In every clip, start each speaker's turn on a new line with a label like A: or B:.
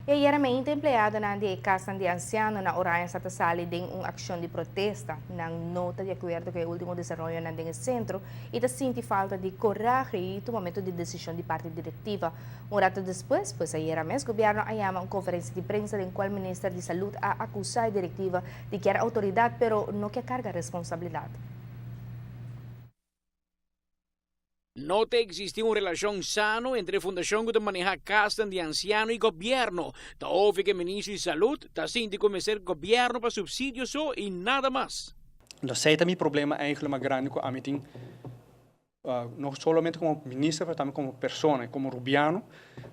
A: E ieramente empleyado na di Casa de Anciano na Orayan sa tasali ding aksyon de protesta ng nota de acuerdo kay último desarrollo na ding sentro ita sinti falta de coraje e tomamento de decisão de parte diretiva. Un rato después, pues ayer mes, gobyerno ayama ang conferência de prensa din qual Minister de Salud a acusar a directiva de que era autoridade pero no que carga responsabilidade.
B: Nota existe uma relação sano entre a fundação que maneja Casa de Anciano e governo. Da houve que o ministro de Saúde está sinto começar governo para subsídios só e nada mais.
C: Dat zij também problema eigenlijk maar grande com a meeting, não somente como ministro, mas também como pessoa, como Rubiano,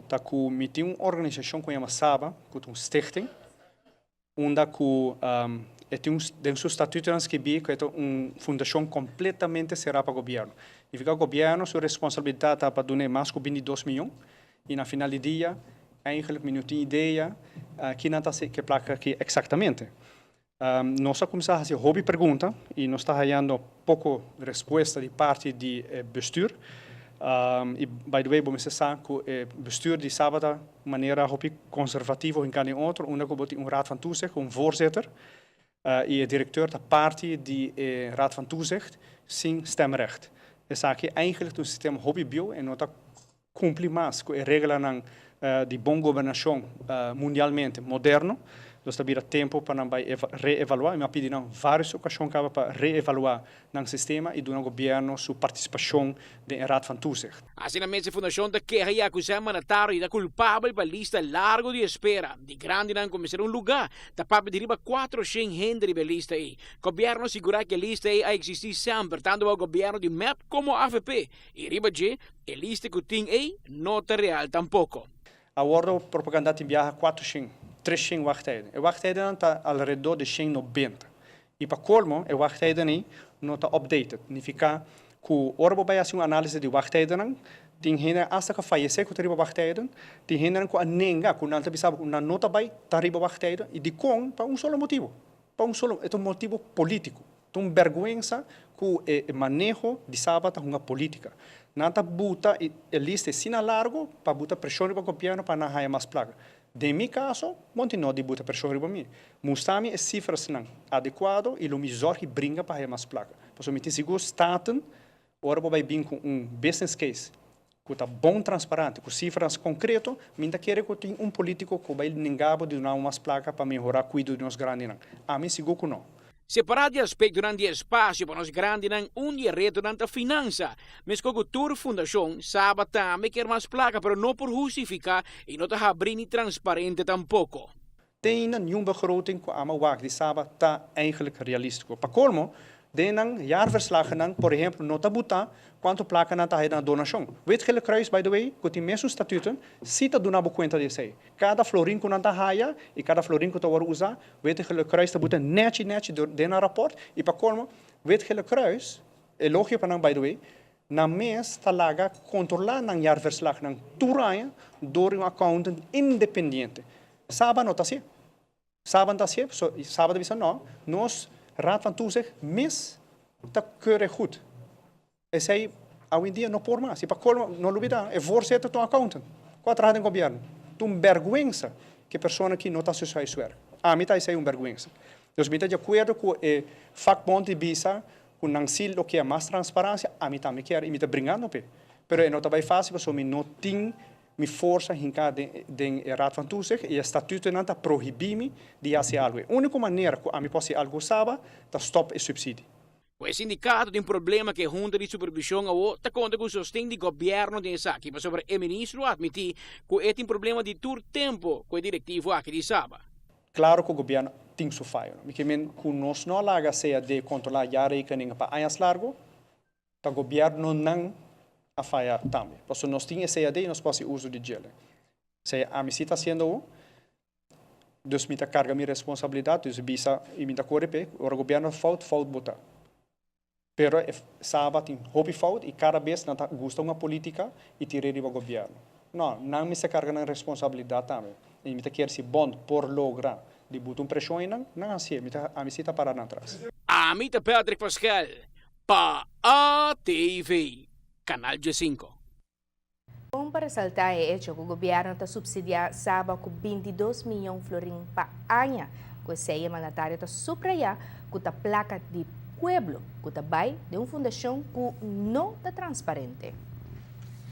C: tá com meeting uma organização que chama Saba, com uma stichting, onde com tem um estatuto que bi que é uma fundação completamente será para o governo. E fica o governo sua responsabilidade para doar mais que 22 milhões e na final do dia eigenlijk não tem ideia que não está que placa aqui exatamente. Nós começamos a fazer hobby pergunta e nós está ganhando pouco resposta de parte do bestuur. E, by the way, vamos dizer que o bestuur de sábado, maneira hobby conservativa em cada outro, onde eu raad van toezicht, voorzitter, e o diretor da parte do raad van toezicht, sem stemrecht. Dus aqui eigenlijk um sistema hobby bio e não está cumprir mais com a regra de boa governação mundialmente moderno. Dus dat biedt tempo para reevaluar. Me pediram várias ocasiões para reevaluar o sistema e do governo sua participação na Raad van Toezicht.
B: Assim, a mesma fundação da queja e acusar mandatário e da culpável para lista largo de espera. De grande não começar lugar, da papo deriva 400 gente de lista aí. Governo segurar que a lista aí a existir sempre, tanto o governo de MEP como a AFP. E riba de, a lista que tem aí, nota real tampouco.
C: A ordem propaganda tem viaja 400. 300 wachttijden. De wachttijden está ao redor de 190. E para colmo, a wachttijden não está updated. Significa que o orbo vai fazer uma análise de wachttijden, tem gente hasta que fallecer com a wachttijden, tem gente que a nenga, que não sabe, uma nota vai estar riba wachttijden, e de com para solo motivo. É um motivo político. Então, vergonha que o manejo de sábado é uma política. Nada buta a lista sina largo para buta pressão para o governo para não haver mais plaga. De meu caso, continuo de buta pressão para mim. Mostrame as cifras não adequado e o melhor que brinca para haver mais plaga. Por isso, me tem seguro staten, ora vai vir com business case que está bom, transparente, com cifras concretas, minha quer que tem político que vai nengabo de dar umas placas para melhorar o cuidado de nós grandes. A mim seguro que não.
B: Separado de aspecto durante espaço para nós grandes não reto durante a finança. Mas com a Tour Fundação, sabe também quer mais placa, mas não por justificar e não está abrindo transparente tampouco.
C: Tem nenhum begroting que a maak die sabe está eigenlijk realistisch. Para colmo, denang jaarverslagen, por exemplo, nota buta quanto placa na taxa na donação. Weet je kruis, by the way, que tem mesmo estatuto, cita do nabo conta disso aí. Cada florim que não taxa e cada florim que tu vai usar, weet je kruis está buta net na rapport e para colmo, weet je kruis, elogio para by the way, na mês talaga controlar na jaarverslag na toeraia door um accountant independente. Sabe não tá assim? Sabe não assim? Sabe disso não. Nós Raad van Toezicht mis dat keurig goed. En zij, hoje em dia, não por mais. E para colmo, não olvidar, é voorzitter do accountant. Quatro raad em governo. Tum vergüenza que a pessoa que não está sujeita a isso. A mim está vergüenza. Então, me está de acordo com o vakbond de Bisa, com o Nancy, o que é mais transparência, a mim também quer, e me está brincando, pero não está bem fácil, porque não tem me força hincar den Raad van Toezicht e o estatuto não está proibindo de fazer algo. A única maneira que a mim posso algo sabe, é stop o subsídio.
B: O sindicato tem problema que a junta de supervisão está conta com o sustento do governo de Saki, mas sobre o ministro admitir que tem problema de todo tempo com o diretivo aqui de Saba.
C: Claro que o governo tem seu falho. Porque que nós não laga seja de controlar a rekening para anos largo, o governo não a falhar também. Por isso, nós temos essa ideia e nós podemos uso de gel. Se a mim está sendo dus me carga minha responsabilidade, dus bisa e me corre o governo falta botar. Pero sabe tem hobby falta e cada vez não gosta uma política e tirar o governo. Não me se carga na responsabilidade também. E me quer se bom por lograr de botar pressão não assim, a mim está parando atrás.
B: A mim tá Patrick Pascal para a TV. Canal G5.
A: para resaltar é hecho que o governo está subsidiando Saba com 22 milhões de florins pa ano. Que esse mandatário está subrayar que a placa de pueblo que está de uma fundação que não está transparente.